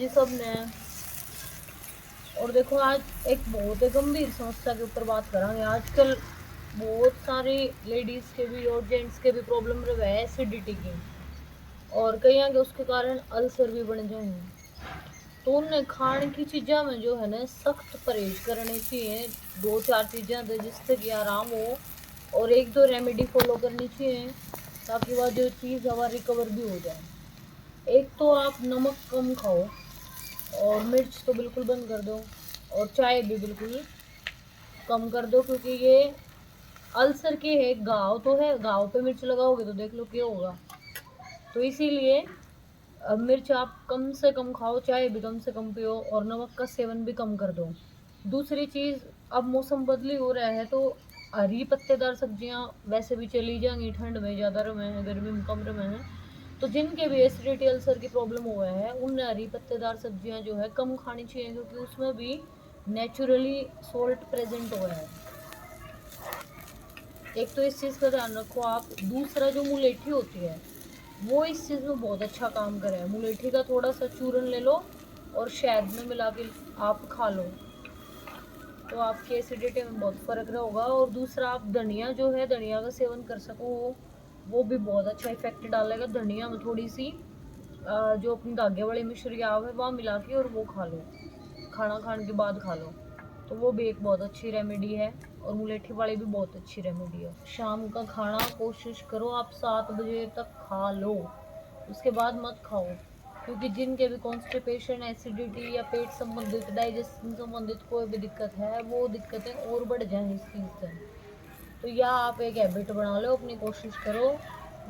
जी सब ने। और देखो आज एक बहुत ही गंभीर समस्या के ऊपर बात करेंगे। आजकल बहुत सारी लेडीज के भी और जेंट्स के भी प्रॉब्लम रहे है एसिडिटी की, और कई आगे उसके कारण अल्सर भी बन जाए। तो उन्हें खाने की चीज़ा में जो है ना सख्त परहेज करनी चाहिए। दो चार चीज़ें दे जिससे कि आराम हो, और एक दो रेमेडी फॉलो करनी चाहिए ताकि वह जो चीज़ है वह रिकवर भी हो जाए। एक तो आप नमक कम खाओ, और मिर्च तो बिल्कुल बंद कर दो, और चाय भी बिल्कुल कम कर दो, क्योंकि ये अल्सर के है घाव तो है, घाव पे मिर्च लगाओगे तो देख लो क्या होगा। तो इसीलिए मिर्च आप कम से कम खाओ, चाय भी कम से कम पियो, और नमक का सेवन भी कम कर दो। दूसरी चीज़, अब मौसम बदली हो रहा है तो हरी पत्तेदार सब्जियां वैसे भी चली जाएंगी। ठंड में ज़्यादा रमे हैं, गर्मी में कम रमे हैं। तो जिनके भी एसिडिटी अल्सर की प्रॉब्लम हुआ है उन हरी पत्तेदार सब्जियां जो है कम खानी चाहिए, क्योंकि उसमें भी नेचुरली सोल्ट प्रेजेंट हुआ है। एक तो इस चीज़ का ध्यान रखो आप। दूसरा जो मुलेठी होती है वो इस चीज़ में बहुत अच्छा काम करे है। मुलेठी का थोड़ा सा चूरन ले लो और शहद में मिला के आप खा लो, तो आपकी एसिडिटी में बहुत फर्क होगा। और दूसरा, आप धनिया जो है धनिया का सेवन कर सको, वो भी बहुत अच्छा इफेक्ट डालेगा। धनिया में थोड़ी सी जो अपनी धागे वाली मिश्री आव है वह मिला के और वो खा लो, खाना खाने के बाद खा लो, तो वो भी एक बहुत अच्छी रेमेडी है। और मुलेठी वाली भी बहुत अच्छी रेमेडी है। शाम का खाना कोशिश करो आप 7 बजे तक खा लो, उसके बाद मत खाओ, क्योंकि जिनके भी कॉन्स्टिपेशन, एसिडिटी या पेट संबंधित, डाइजेशन संबंधित कोई भी दिक्कत है वो दिक्कतें और बढ़ जाएं इस चीज़ से। तो या आप एक हैबिट बना लो, अपनी कोशिश करो।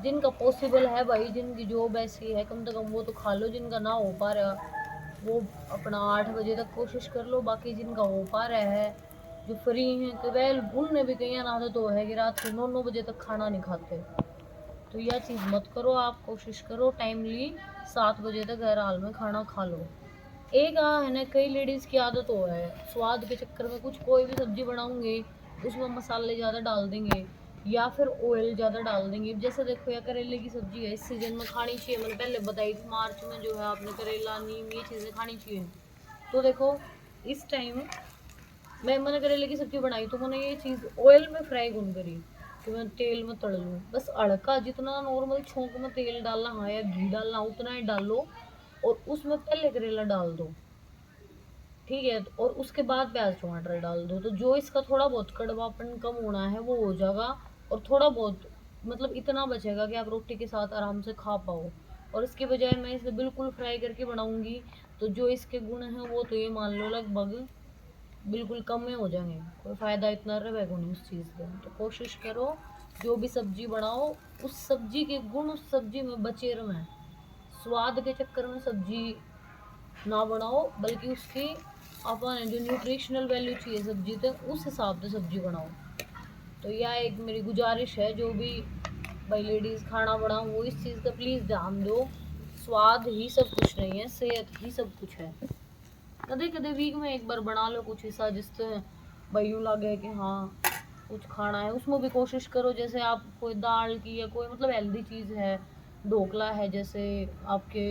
जिनका पॉसिबल है भाई, जिनकी जॉब ऐसी है कम से कम वो तो खा लो। जिनका ना हो पा रहा वो अपना 8 बजे तक कोशिश कर लो। बाकी जिनका हो पा रहा है, जो फ्री हैं, तो वेल उनने भी कई आदत तो है कि रात के 9 9 बजे तक खाना नहीं खाते। तो यह चीज़ मत करो, आप कोशिश करो टाइमली 7 बजे तक हर हाल में खाना खा लो। एक है ना, कई लेडीज की आदत हो है स्वाद के चक्कर में कुछ कोई भी सब्जी बनाऊंगे उसमें मसाले ज़्यादा डाल देंगे या फिर ऑयल ज़्यादा डाल देंगे। जैसे देखो या करेले की सब्जी है, इस सीजन में खानी चाहिए, मैंने पहले बताई थी मार्च में जो है आपने करेला, नीम, ये चीज़ें खानी चाहिए। तो देखो इस टाइम मैंने करेले की सब्जी बनाई तो मैंने ये चीज़ ऑयल में फ्राई कौन करी कि मैं तेल में तल लूँ। बस अड़का जितना नॉर्मल छोंक में तेल डालना है या घी डालना उतना ही डाल लो, और उसमें पहले करेला डाल दो, ठीक है, और उसके बाद प्याज टमाटर डाल दो। तो जो इसका थोड़ा बहुत कड़वापन कम होना है वो हो जाएगा, और थोड़ा बहुत मतलब इतना बचेगा कि आप रोटी के साथ आराम से खा पाओ। और इसके बजाय मैं इसे बिल्कुल फ्राई करके बनाऊंगी, तो जो इसके गुण हैं वो तो ये मान लो लगभग बिल्कुल कम में हो जाएंगे। कोई फायदा इतना रहेगा नहीं उस चीज़ का। तो कोशिश करो जो भी सब्जी बनाओ उस सब्जी के गुण उस सब्जी में बचे रहें। स्वाद के चक्कर में सब्जी ना बनाओ, बल्कि उसकी अपन जो न्यूट्रिशनल वैल्यू चाहिए सब्जी तो उस हिसाब से सब्जी बनाओ। तो यह एक मेरी गुजारिश है, जो भी भाई लेडीज खाना बनाओ वो इस चीज़ का प्लीज़ ध्यान दो। स्वाद ही सब कुछ नहीं है, सेहत ही सब कुछ है। कदे कदे वीक में एक बार बना लो कुछ ऐसा जिससे भाई यूँ लगे कि हाँ कुछ खाना है। उसमें भी कोशिश करो जैसे आप कोई दाल की या कोई मतलब हेल्दी चीज़ है, ढोकला है, जैसे आपके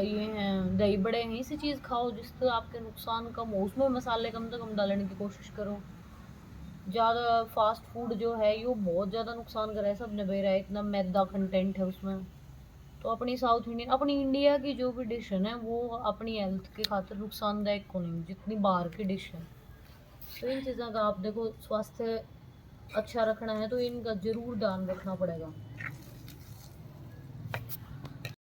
ये हैं दही बड़े हैं, इसी चीज़ खाओ जिससे आपके नुकसान कम हो। उसमें मसाले कम से कम डालने की कोशिश करो। ज़्यादा फास्ट फूड जो है ये बहुत ज़्यादा नुकसान कर रहा है, सबने बेरा है, इतना मैदा कंटेंट है उसमें। तो अपनी साउथ इंडियन, अपनी इंडिया की जो भी डिश है ना वो अपनी हेल्थ के खातिर नुकसानदायक को नहीं जितनी बाहर की डिश है। तो इन चीज़ों का आप देखो, स्वास्थ्य अच्छा रखना है तो इनका जरूर ध्यान रखना पड़ेगा।